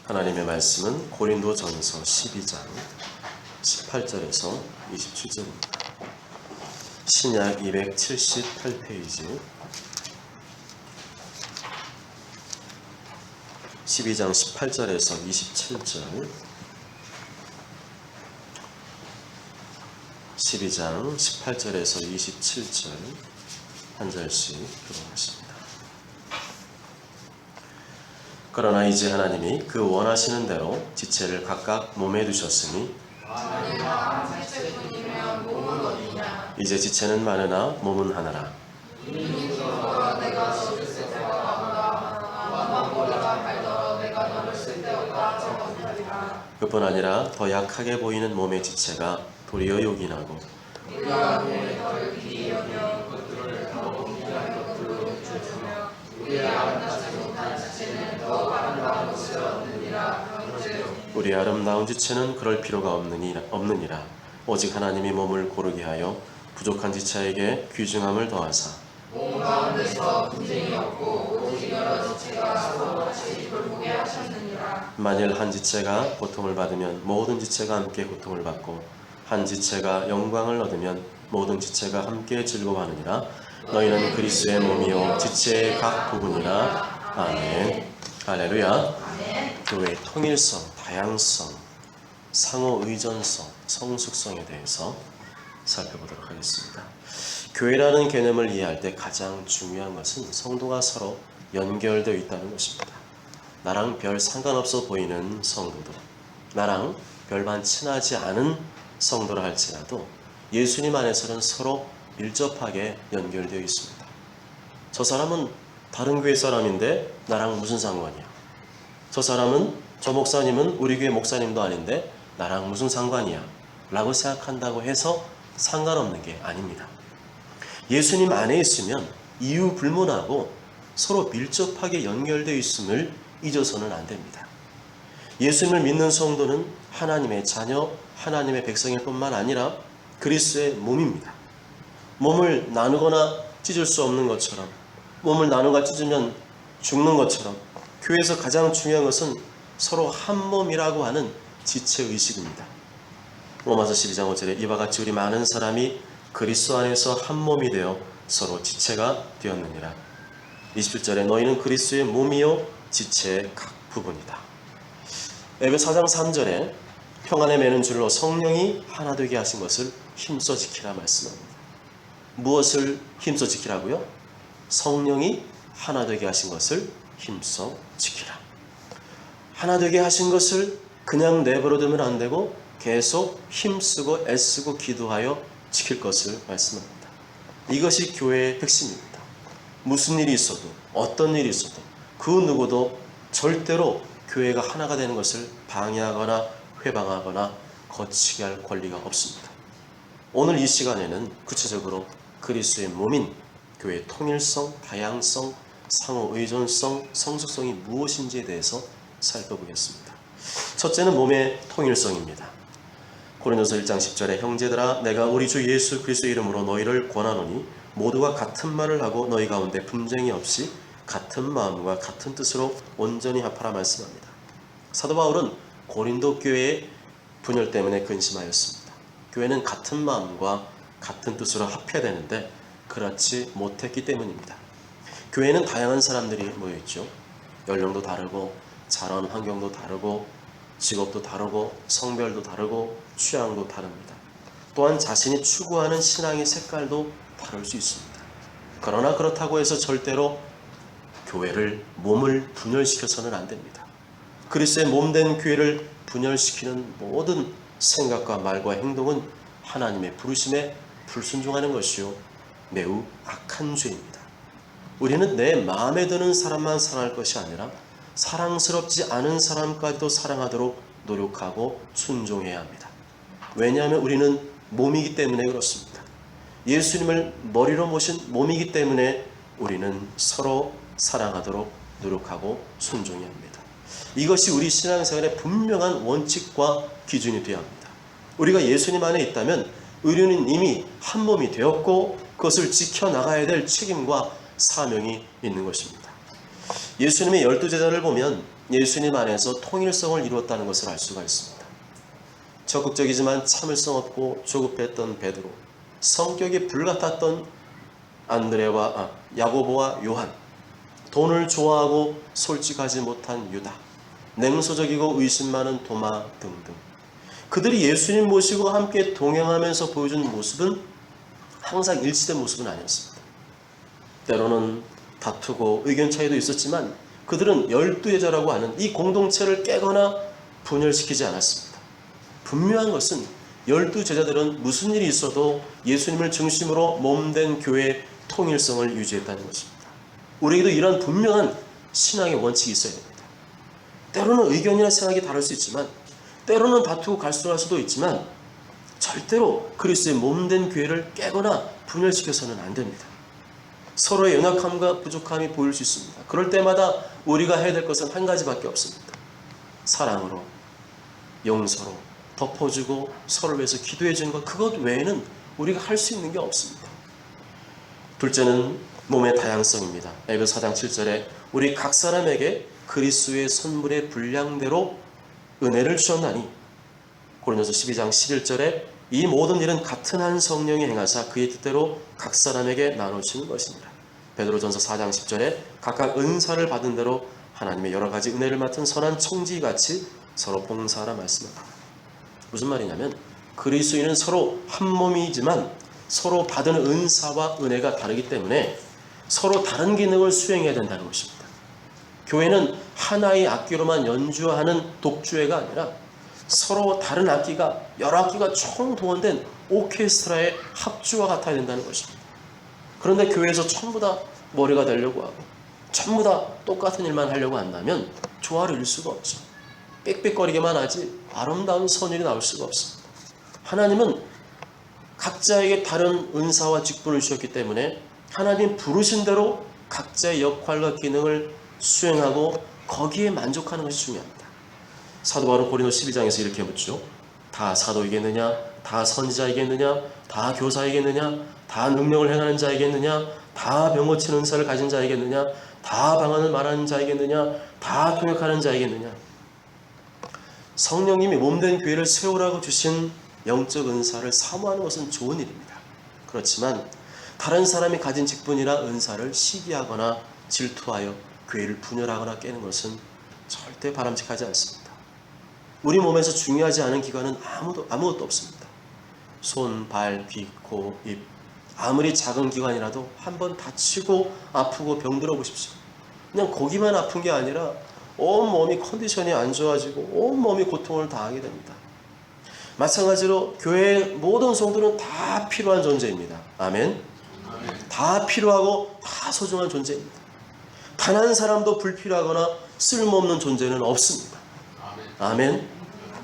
하나님의 말씀은 고린도전서 12장 18절에서 27절입니다. 신약 278페이지 12장 18절에서 27절 12장 18절에서 27절 한 절씩 들어보겠습니다. 그러나 이제 하나님이 그 원하시는 대로 지체를 각각 몸에 두셨으니 이제 지체는 많으나 몸은 하나라. 그뿐 아니라 더 약하게 보이는 몸의 지체가 도리어 요긴하고 우리 아름다운 지체는 그럴 필요가 없느니라. 오직 하나님이 몸을 고르게 하여 부족한 지체에게 귀중함을 더하사 몸 가운데서 분쟁이 없고 오직 여러 지체가 서로 같이 돌보게 하셨느니라. 만일 한 지체가 고통을 받으면 모든 지체가 함께 고통을 받고 한 지체가 영광을 얻으면 모든 지체가 함께 즐거워하느니라. 너희는 그리스도의 몸이요 지체의 각 부분이라. 아멘. 할렐루야. 교회의 통일성, 다양성, 상호 의존성, 성숙성에 대해서 살펴보도록 하겠습니다. 교회라는 개념을 이해할 때 가장 중요한 것은 성도가 서로 연결되어 있다는 것입니다. 나랑 별 상관없어 보이는 성도도, 나랑 별반 친하지 않은 성도라 할지라도 예수님 안에서는 서로 밀접하게 연결되어 있습니다. 저 사람은 다른 교회 사람인데 나랑 무슨 상관이야? 저 목사님은 우리 교회 목사님도 아닌데 나랑 무슨 상관이야? 라고 생각한다고 해서 상관없는 게 아닙니다. 예수님 안에 있으면 이유 불문하고 서로 밀접하게 연결되어 있음을 잊어서는 안 됩니다. 예수님을 믿는 성도는 하나님의 자녀, 하나님의 백성일 뿐만 아니라 그리스도의 몸입니다. 몸을 나누거나 찢을 수 없는 것처럼, 몸을 나누거나 찢으면 죽는 것처럼 교회에서 가장 중요한 것은 서로 한 몸이라고 하는 지체의식입니다. 로마서 12장 5절에 이와 같이 우리 많은 사람이 그리스도 안에서 한 몸이 되어 서로 지체가 되었느니라. 27절에 너희는 그리스도의 몸이요 지체의 각 부분이다. 에베소 4장 3절에 평안에 매는 줄로 성령이 하나 되게 하신 것을 힘써 지키라 말씀합니다. 무엇을 힘써 지키라고요? 성령이 하나 되게 하신 것을 힘써 지키라. 하나 되게 하신 것을 그냥 내버려두면 안 되고 계속 힘쓰고 애쓰고 기도하여 지킬 것을 말씀합니다. 이것이 교회의 핵심입니다. 무슨 일이 있어도 어떤 일이 있어도 그 누구도 절대로 교회가 하나가 되는 것을 방해하거나 회방하거나 거치게 할 권리가 없습니다. 오늘 이 시간에는 구체적으로 그리스도의 몸인 교회의 통일성, 다양성, 상호 의존성, 성숙성이 무엇인지에 대해서 살펴보겠습니다. 첫째는 몸의 통일성입니다. 고린도서 1장 10절에 형제들아 내가 우리 주 예수 그리스도의 이름으로 너희를 권하노니 모두가 같은 말을 하고 너희 가운데 분쟁이 없이 같은 마음과 같은 뜻으로 온전히 합하라 말씀합니다. 사도 바울은 고린도 교회의 분열 때문에 근심하였습니다. 교회는 같은 마음과 같은 뜻으로 합해야 되는데 그렇지 못했기 때문입니다. 교회는 다양한 사람들이 모여있죠. 연령도 다르고 자란 환경도 다르고 직업도 다르고 성별도 다르고 취향도 다릅니다. 또한 자신이 추구하는 신앙의 색깔도 다를 수 있습니다. 그러나 그렇다고 해서 절대로 교회를, 몸을 분열시켜서는 안 됩니다. 그리스도의 몸된 교회를 분열시키는 모든 생각과 말과 행동은 하나님의 부르심에 불순종하는 것이요 매우 악한 죄입니다. 우리는 내 마음에 드는 사람만 사랑할 것이 아니라 사랑스럽지 않은 사람까지도 사랑하도록 노력하고 순종해야 합니다. 왜냐하면 우리는 몸이기 때문에 그렇습니다. 예수님을 머리로 모신 몸이기 때문에 우리는 서로 사랑하도록 노력하고 순종해야 합니다. 이것이 우리 신앙생활의 분명한 원칙과 기준이 되어야 합니다. 우리가 예수님 안에 있다면 우리는 이미 한 몸이 되었고 그것을 지켜나가야 될 책임과 사명이 있는 것입니다. 예수님의 12제자를 보면 예수님 안에서 통일성을 이루었다는 것을 알 수가 있습니다. 적극적이지만 참을성 없고 조급했던 베드로, 성격이 불같았던 야고보와 요한, 돈을 좋아하고 솔직하지 못한 유다, 냉소적이고 의심 많은 도마 등등. 그들이 예수님 모시고 함께 동행하면서 보여준 모습은 항상 일치된 모습은 아니었습니다. 때로는 다투고 의견 차이도 있었지만 그들은 12제자라고 하는 이 공동체를 깨거나 분열시키지 않았습니다. 분명한 것은 12제자들은 무슨 일이 있어도 예수님을 중심으로 몸된 교회의 통일성을 유지했다는 것입니다. 우리에게도 이런 분명한 신앙의 원칙이 있어야 됩니다. 때로는 의견이나 생각이 다를 수 있지만, 때로는 다투고 갈등할 수도 있지만, 절대로 그리스도의 몸된 교회를 깨거나 분열시켜서는 안 됩니다. 서로의 연약함과 부족함이 보일 수 있습니다. 그럴 때마다 우리가 해야 될 것은 한 가지밖에 없습니다. 사랑으로, 용서로 덮어주고 서로를 위해서 기도해 주는 것, 그것 외에는 우리가 할 수 있는 게 없습니다. 둘째는 몸의 다양성입니다. 에베소 4장 7절에 우리 각 사람에게 그리스도의 선물의 분량대로 은혜를 주셨나니, 고린도서 12장 11절에 이 모든 일은 같은 한 성령이 행하사 그의 뜻대로 각 사람에게 나누시는 것입니다. 베드로전서 4장 10절에 각각 은사를 받은 대로 하나님의 여러 가지 은혜를 맡은 선한 청지기같이 서로 봉사하라 말씀합니다. 무슨 말이냐면 그리스도인은 서로 한 몸이지만 서로 받은 은사와 은혜가 다르기 때문에 서로 다른 기능을 수행해야 된다는 것입니다. 교회는 하나의 악기로만 연주하는 독주회가 아니라 서로 다른 악기가, 여러 악기가 총동원된 오케스트라의 합주와 같아야 된다는 것입니다. 그런데 교회에서 전부 다 머리가 되려고 하고 전부 다 똑같은 일만 하려고 한다면 조화를 이룰 수가 없죠. 빽빽거리게만 하지 아름다운 선율이 나올 수가 없습니다. 하나님은 각자에게 다른 은사와 직분을 주셨기 때문에 하나님 부르신 대로 각자의 역할과 기능을 수행하고 거기에 만족하는 것이 중요합니다. 사도 바울은 고린도 12장에서 이렇게 묻죠. 다 사도이겠느냐? 다 선지자이겠느냐? 다 교사이겠느냐? 다 능력을 행하는 자이겠느냐? 다 병 고치는 은사를 가진 자이겠느냐? 다 방언을 말하는 자이겠느냐? 다 통역하는 자이겠느냐? 성령님이 몸된 교회를 세우라고 주신 영적 은사를 사모하는 것은 좋은 일입니다. 그렇지만 다른 사람이 가진 직분이나 은사를 시기하거나 질투하여 교회를 분열하거나 깨는 것은 절대 바람직하지 않습니다. 우리 몸에서 중요하지 않은 기관은 아무것도 없습니다. 손, 발, 귀, 코, 입, 아무리 작은 기관이라도 한번 다치고 아프고 병들어 보십시오. 그냥 거기만 아픈 게 아니라 온몸이 컨디션이 안 좋아지고 온몸이 고통을 당하게 됩니다. 마찬가지로 교회의 모든 성도는 다 필요한 존재입니다. 아멘. 다 필요하고 다 소중한 존재입니다. 단 한 사람도 불필요하거나 쓸모없는 존재는 없습니다. 아멘.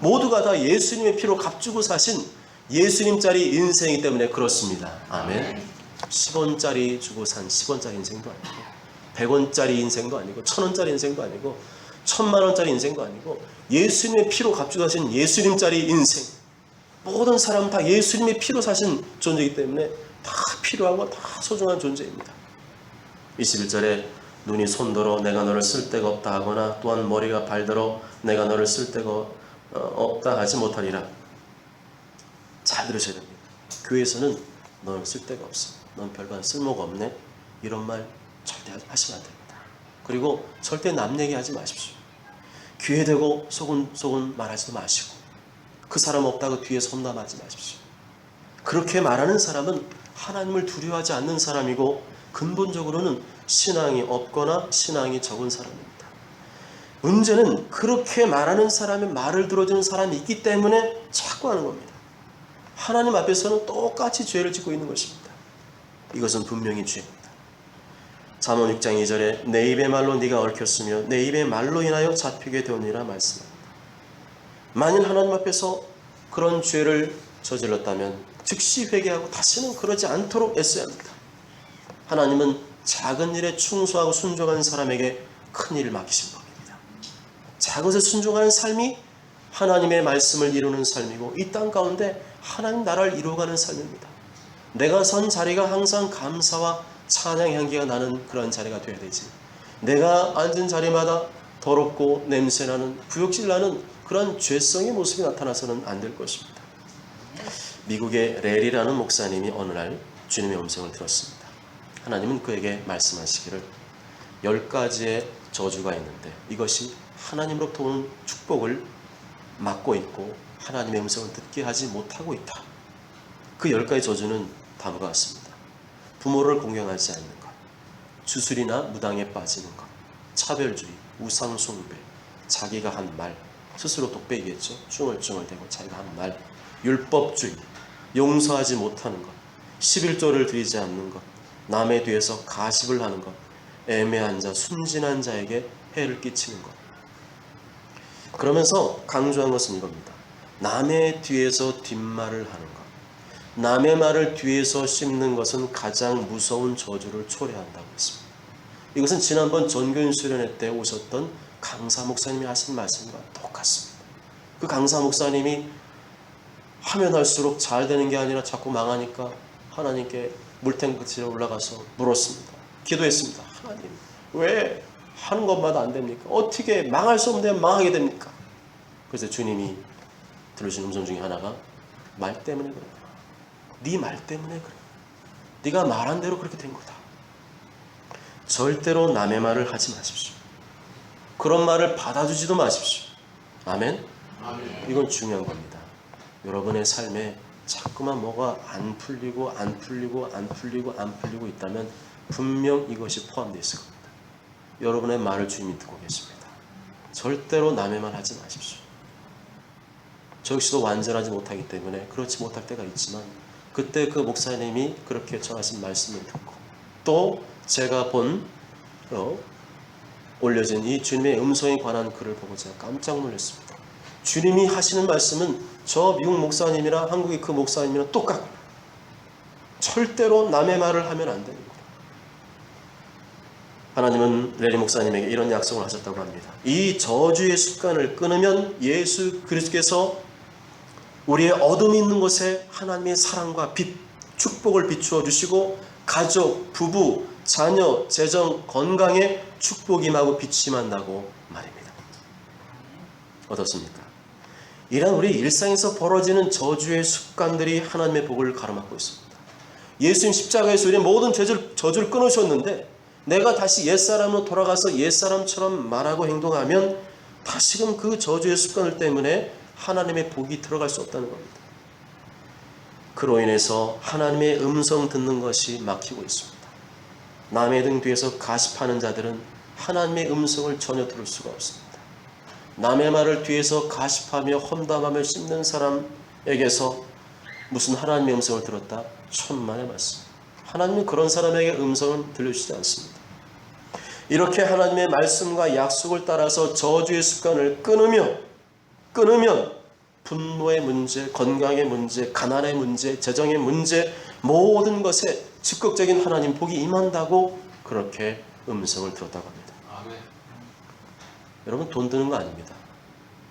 모두가 다 예수님의 피로 값주고 사신 예수님짜리 인생이기 때문에 그렇습니다. 아멘. 10원짜리 주고 산 10원짜리 인생도 아니고 100원짜리 인생도 아니고 1000원짜리 인생도 아니고 1000만원짜리 인생도 아니고 예수님의 피로 값주고 사신 예수님짜리 인생, 모든 사람은 다 예수님의 피로 사신 존재이기 때문에 다 필요하고 다 소중한 존재입니다. 21절에 눈이 손더러 내가 너를 쓸데가 없다 하거나 또한 머리가 발더러 내가 너를 쓸데가 없다 하지 못하리라. 잘 들으셔야 됩니다. 교회에서는 너는 쓸데가 없어, 넌 별반 쓸모가 없네, 이런 말 절대 하시면 안 됩니다. 그리고 절대 남 얘기하지 마십시오. 귀에 대고 소곤소곤 말하지도 마시고 그 사람 없다고 뒤에서 험담하지 마십시오. 그렇게 말하는 사람은 하나님을 두려워하지 않는 사람이고 근본적으로는 신앙이 없거나 신앙이 적은 사람입니다. 문제는 그렇게 말하는 사람의 말을 들어주는 사람이 있기 때문에 자꾸 하는 겁니다. 하나님 앞에서는 똑같이 죄를 짓고 있는 것입니다. 이것은 분명히 죄입니다. 잠언 6장 2절에 내 입의 말로 네가 얽혔으며 내 입의 말로 인하여 잡히게 되오니라 말씀합니다. 만일 하나님 앞에서 그런 죄를 저질렀다면 즉시 회개하고 다시는 그러지 않도록 애써야 합니다. 하나님은 작은 일에 충성하고 순종하는 사람에게 큰 일을 맡기신 법입니다. 작은 것에 순종하는 삶이 하나님의 말씀을 이루는 삶이고 이 땅 가운데 하나님 나라를 이루어가는 삶입니다. 내가 선 자리가 항상 감사와 찬양 향기가 나는 그런 자리가 되어야 되지, 내가 앉은 자리마다 더럽고 냄새나는 구역질나는 그런 죄성의 모습이 나타나서는 안 될 것입니다. 미국의 렐이라는 목사님이 어느 날 주님의 음성을 들었습니다. 하나님은 그에게 말씀하시기를 10가지의 저주가 있는데 이것이 하나님으로부터 오는 축복을 막고 있고 하나님의 음성을 듣게 하지 못하고 있다. 그 10가지 저주는 다음과 같습니다. 부모를 공경하지 않는 것, 주술이나 무당에 빠지는 것, 차별주의, 우상숭배, 자기가 한 말, 스스로 독백이겠죠. 쭝얼쭝얼대고 자기가 한 말, 율법주의, 용서하지 못하는 것, 11조를 드리지 않는 것, 남의 뒤에서 가십을 하는 것, 애매한 자, 순진한 자에게 해를 끼치는 것. 그러면서 강조한 것은 이겁니다. 남의 뒤에서 뒷말을 하는 것, 남의 말을 뒤에서 씹는 것은 가장 무서운 저주를 초래한다고 했습니다. 이것은 지난번 전교인 수련회 때 오셨던 강사 목사님이 하신 말씀과 똑같습니다. 그 강사 목사님이 하면 할수록 잘 되는 게 아니라 자꾸 망하니까 하나님께 물탱크치에 올라가서 물었습니다. 기도했습니다. 하나님, 왜 하는 것마다 안 됩니까? 어떻게 망할 수 없는데 망하게 됩니까? 그래서 주님이 들으신 음성 중에 하나가 말 때문에 그래. 네 말 때문에 그래. 네가 말한 대로 그렇게 된 거다. 절대로 남의 말을 하지 마십시오. 그런 말을 받아주지도 마십시오. 아멘? 아멘. 이건 중요한 겁니다. 여러분의 삶에 자꾸만 뭐가 안 풀리고 있다면 분명 이것이 포함되어 있을 겁니다. 여러분의 말을 주님이 듣고 계십니다. 절대로 남의 말 하지 마십시오. 저 역시도 완전하지 못하기 때문에 그렇지 못할 때가 있지만 그때 그 목사님이 그렇게 전하신 말씀을 듣고 또 제가 올려진 이 주님의 음성에 관한 글을 보고 제가 깜짝 놀랐습니다. 주님이 하시는 말씀은 저 미국 목사님이나 한국의 그 목사님이랑 똑같고 절대로 남의 말을 하면 안 되는 거예요. 하나님은 레리 목사님에게 이런 약속을 하셨다고 합니다. 이 저주의 습관을 끊으면 예수 그리스도께서 우리의 어둠이 있는 곳에 하나님의 사랑과 빛, 축복을 비추어 주시고 가족, 부부, 자녀, 재정, 건강에 축복이 임하고 빛이 임한다고 말입니다. 어떻습니까? 이런 우리 일상에서 벌어지는 저주의 습관들이 하나님의 복을 가로막고 있습니다. 예수님 십자가에서 우리의 모든 저주를 끊으셨는데 내가 다시 옛사람으로 돌아가서 옛사람처럼 말하고 행동하면 다시금 그 저주의 습관들 때문에 하나님의 복이 들어갈 수 없다는 겁니다. 그로 인해서 하나님의 음성 듣는 것이 막히고 있습니다. 남의 등 뒤에서 가십하는 자들은 하나님의 음성을 전혀 들을 수가 없습니다. 남의 말을 뒤에서 가십하며 험담하며 씹는 사람에게서 무슨 하나님의 음성을 들었다? 천만의 말씀. 하나님은 그런 사람에게 음성을 들려주시지 않습니다. 이렇게 하나님의 말씀과 약속을 따라서 저주의 습관을 끊으면 분노의 문제, 건강의 문제, 가난의 문제, 재정의 문제 모든 것에 즉각적인 하나님 복이 임한다고 그렇게 음성을 들었다고 합니다. 아멘. 여러분 돈 드는 거 아닙니다.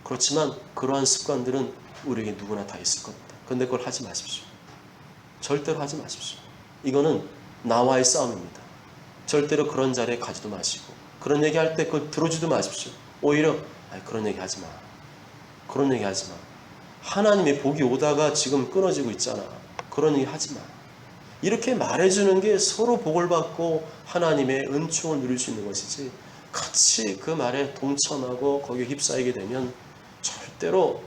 그렇지만 그러한 습관들은 우리에게 누구나 다 있을 겁니다. 그런데 그걸 하지 마십시오. 절대로 하지 마십시오. 이거는 나와의 싸움입니다. 절대로 그런 자리에 가지도 마시고 그런 얘기할 때 그걸 들어주도 마십시오. 오히려 그런 얘기 하지 마. 그런 얘기 하지 마. 하나님의 복이 오다가 지금 끊어지고 있잖아. 그런 얘기 하지 마. 이렇게 말해주는 게 서로 복을 받고 하나님의 은총을 누릴 수 있는 것이지 같이 그 말에 동참하고 거기에 휩싸이게 되면 절대로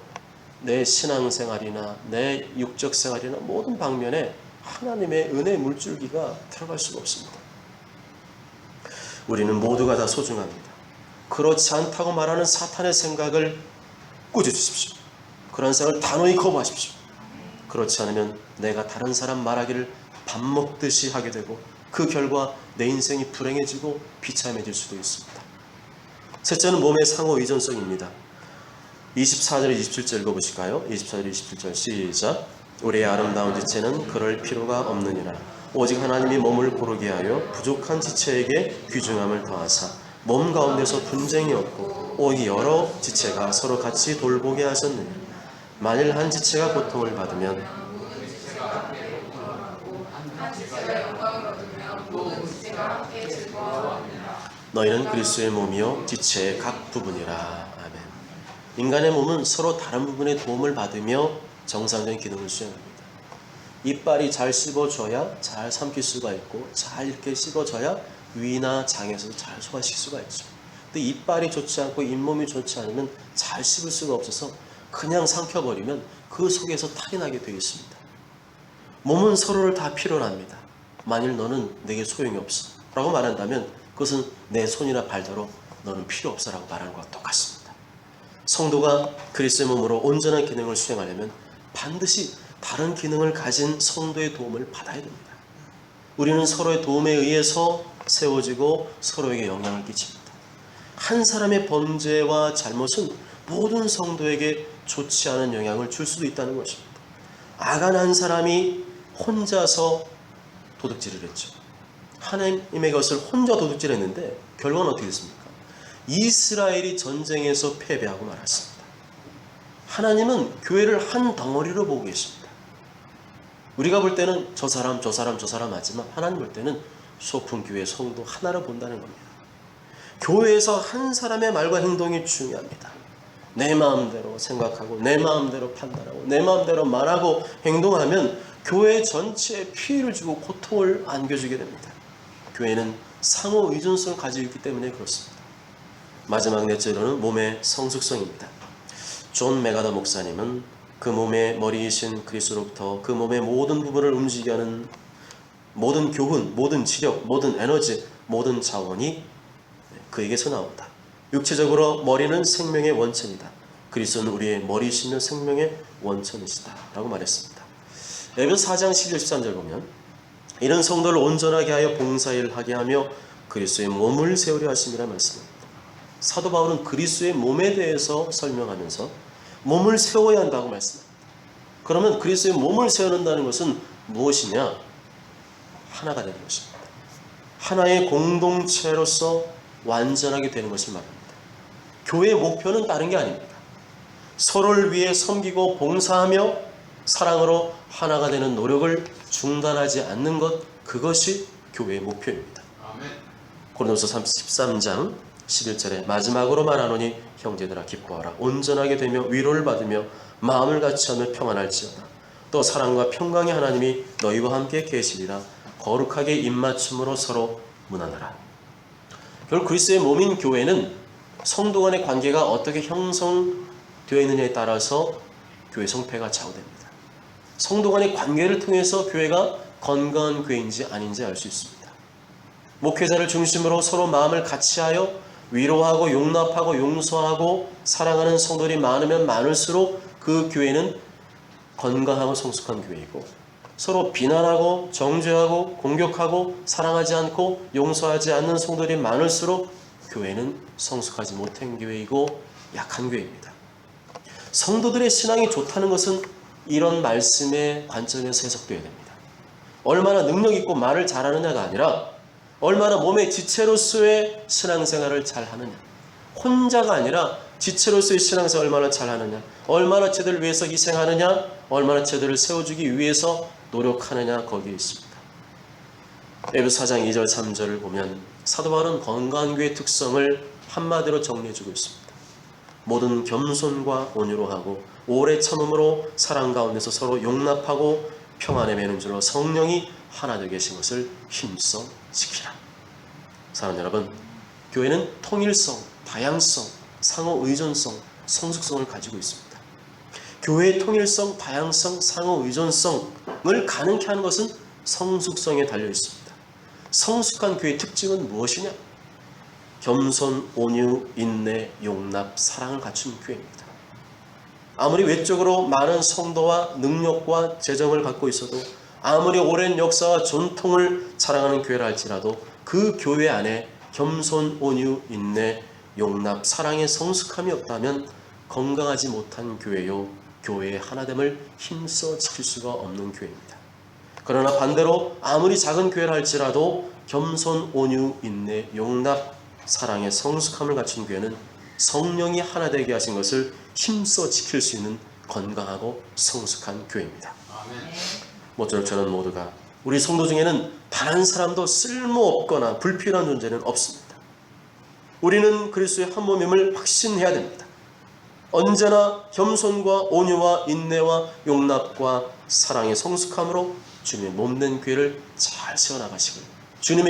내 신앙생활이나 내 육적 생활이나 모든 방면에 하나님의 은혜의 물줄기가 들어갈 수가 없습니다. 우리는 모두가 다 소중합니다. 그렇지 않다고 말하는 사탄의 생각을 꾸짖으십시오. 그런 생각을 단호히 거부하십시오. 그렇지 않으면 내가 다른 사람 말하기를 밥 먹듯이 하게 되고 그 결과 내 인생이 불행해지고 비참해질 수도 있습니다. 셋째는 몸의 상호 의존성입니다. 24절 27절 읽어보실까요? 24절 27절 시작. 우리의 아름다운 지체는 그럴 필요가 없느니라. 오직 하나님이 몸을 고르게 하여 부족한 지체에게 귀중함을 더하사 몸 가운데서 분쟁이 없고 오직 여러 지체가 서로 같이 돌보게 하셨느니라. 만일 한 지체가 고통을 받으면 너희는 그리스도의 몸이요 지체의 각 부분이라. 아멘. 인간의 몸은 서로 다른 부분의 도움을 받으며 정상적인 기능을 수행합니다. 이빨이 잘 씹어줘야 잘 삼킬 수가 있고, 잘 이렇게 씹어줘야 위나 장에서도 잘 소화시킬 수가 있죠. 근데 이빨이 좋지 않고 잇몸이 좋지 않으면 잘 씹을 수가 없어서 그냥 삼켜버리면 그 속에서 탈이 나게 되어 있습니다. 몸은 서로를 다 필요로 합니다. 만일 너는 내게 소용이 없어 라고 말한다면 그것은 내 손이나 발자로 너는 필요 없어 라고 말하는 것과 똑같습니다. 성도가 그리스도의 몸으로 온전한 기능을 수행하려면 반드시 다른 기능을 가진 성도의 도움을 받아야 됩니다. 우리는 서로의 도움에 의해서 세워지고 서로에게 영향을 끼칩니다. 한 사람의 범죄와 잘못은 모든 성도에게 좋지 않은 영향을 줄 수도 있다는 것입니다. 아간 한 사람이 혼자서 도둑질을 했죠. 하나님의 것을 혼자 도둑질했는데 결과는 어떻게 됐습니까? 이스라엘이 전쟁에서 패배하고 말았습니다. 하나님은 교회를 한 덩어리로 보고 계십니다. 우리가 볼 때는 저 사람 하지만 하나님 볼 때는 소풍교회 성도 하나로 본다는 겁니다. 교회에서 한 사람의 말과 행동이 중요합니다. 내 마음대로 생각하고 내 마음대로 판단하고 내 마음대로 말하고 행동하면 교회 전체에 피해를 주고 고통을 안겨주게 됩니다. 교회는 상호 의존성을 가지고 있기 때문에 그렇습니다. 마지막 넷째로는 몸의 성숙성입니다. 존 메가더 목사님은 그 몸의 머리이신 그리스도로부터 그 몸의 모든 부분을 움직이게 하는 모든 교훈, 모든 지력, 모든 에너지, 모든 자원이 그에게서 나온다. 육체적으로 머리는 생명의 원천이다. 그리스도는 우리의 머리이시며 생명의 원천이시다 라고 말했습니다. 에베소 4장 12절 13절 보면 이런 성도를 온전하게 하여 봉사일을 하게 하며 그리스도의 몸을 세우려 하심이라 말씀합니다. 사도 바울은 그리스도의 몸에 대해서 설명하면서 몸을 세워야 한다고 말씀합니다. 그러면 그리스도의 몸을 세워낸다는 것은 무엇이냐? 하나가 되는 것입니다. 하나의 공동체로서 완전하게 되는 것을 말합니다. 교회의 목표는 다른 게 아닙니다. 서로를 위해 섬기고 봉사하며 사랑으로 하나가 되는 노력을 중단하지 않는 것, 그것이 교회의 목표입니다. 고린도서 13장 11절에 마지막으로 말하노니 형제들아 기뻐하라. 온전하게 되며 위로를 받으며 마음을 같이하며 평안할지어다. 또 사랑과 평강의 하나님이 너희와 함께 계시리라. 거룩하게 입맞춤으로 서로 문안하라. 결국 그리스도의 몸인 교회는 성도 간의 관계가 어떻게 형성되어 있느냐에 따라서 교회 성패가 좌우됩니다. 성도 간의 관계를 통해서 교회가 건강한 교회인지 아닌지 알 수 있습니다. 목회자를 중심으로 서로 마음을 같이하여 위로하고 용납하고 용서하고 사랑하는 성도들이 많으면 많을수록 그 교회는 건강하고 성숙한 교회이고, 서로 비난하고 정죄하고 공격하고 사랑하지 않고 용서하지 않는 성도들이 많을수록 교회는 성숙하지 못한 교회이고 약한 교회입니다. 성도들의 신앙이 좋다는 것은 이런 말씀의 관점에서 해석되어야 됩니다. 얼마나 능력 있고 말을 잘하느냐가 아니라 얼마나 몸의 지체로서의 신앙생활을 잘하느냐, 혼자가 아니라 지체로서의 신앙생활을 얼마나 잘하느냐, 얼마나 저들을 위해서 희생하느냐, 얼마나 저들을 세워주기 위해서 노력하느냐, 거기에 있습니다. 에베소 4장 2절 3절을 보면 사도 바울은 건강한 교회의 특성을 한마디로 정리해주고 있습니다. 모든 겸손과 온유로 하고 오래 참음으로 사랑 가운데서 서로 용납하고 평안에 매는 줄로 성령이 하나 되게 계신 것을 힘써 지키라. 사랑하는 여러분, 교회는 통일성, 다양성, 상호 의존성, 성숙성을 가지고 있습니다. 교회의 통일성, 다양성, 상호 의존성을 가능케 하는 것은 성숙성에 달려 있습니다. 성숙한 교회의 특징은 무엇이냐? 겸손, 온유, 인내, 용납, 사랑을 갖춘 교회입니다. 아무리 외적으로 많은 성도와 능력과 재정을 갖고 있어도, 아무리 오랜 역사와 전통을 자랑하는 교회라 할지라도 그 교회 안에 겸손, 온유, 인내, 용납, 사랑의 성숙함이 없다면 건강하지 못한 교회요, 교회의 하나됨을 힘써 지킬 수가 없는 교회입니다. 그러나 반대로 아무리 작은 교회라 할지라도 겸손, 온유, 인내, 용납, 사랑의 성숙함을 갖춘 교회는 성령이 하나 되게 하신 것을 힘써 지킬 수 있는 건강하고 성숙한 교회입니다. 모쪼록 저는 모두가 우리 성도 중에는 단 한 사람도 쓸모없거나 불필요한 존재는 없습니다. 우리는 그리스도의 한 몸임을 확신해야 됩니다. 언제나 겸손과 온유와 인내와 용납과 사랑의 성숙함으로 주님의 몸된 교회를 잘 세워나가시길 주님의